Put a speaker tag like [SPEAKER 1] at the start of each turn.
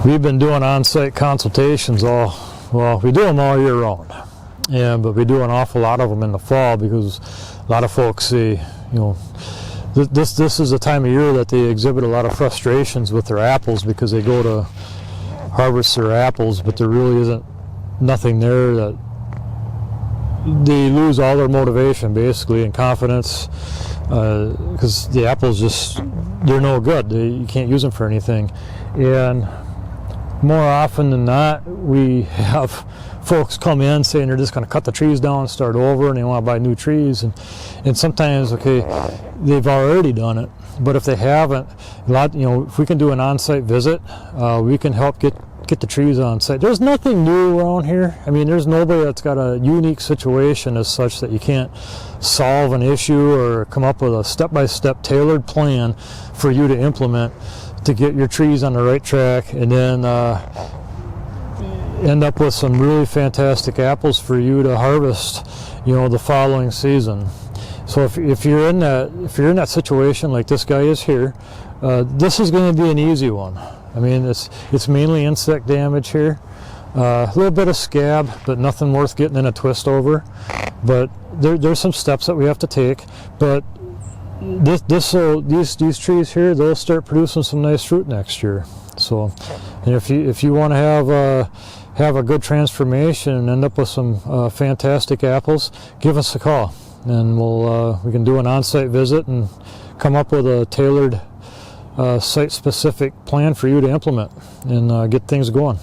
[SPEAKER 1] We've been doing on-site consultations we do them all year round, but we do an awful lot of them in the fall because a lot of folks say, this is the time of year that they exhibit a lot of frustrations with their apples because they go to harvest their apples, but there really isn't nothing there. That they lose all their motivation basically and confidence because the apples they're no good. You can't use them for anything. And more often than not, we have folks come in saying they're just going to cut the trees down and start over, and they want to buy new trees. And sometimes, they've already done it. But if they haven't, if we can do an on-site visit, we can help get the trees on site. There's nothing new around here. I mean, there's nobody that's got a unique situation as such that you can't solve an issue or come up with a step-by-step tailored plan for you to implement to get your trees on the right track, and then end up with some really fantastic apples for you to harvest, the following season. So if you're in that situation like this guy is here, this is going to be an easy one. I mean, it's mainly insect damage here, a little bit of scab, but nothing worth getting in a twist over. But there's some steps that we have to take. But these trees here, they'll start producing some nice fruit next year. So, and if you want to have a good transformation and end up with some fantastic apples, give us a call, and we can do an on-site visit and come up with a tailored site-specific plan for you to implement and get things going.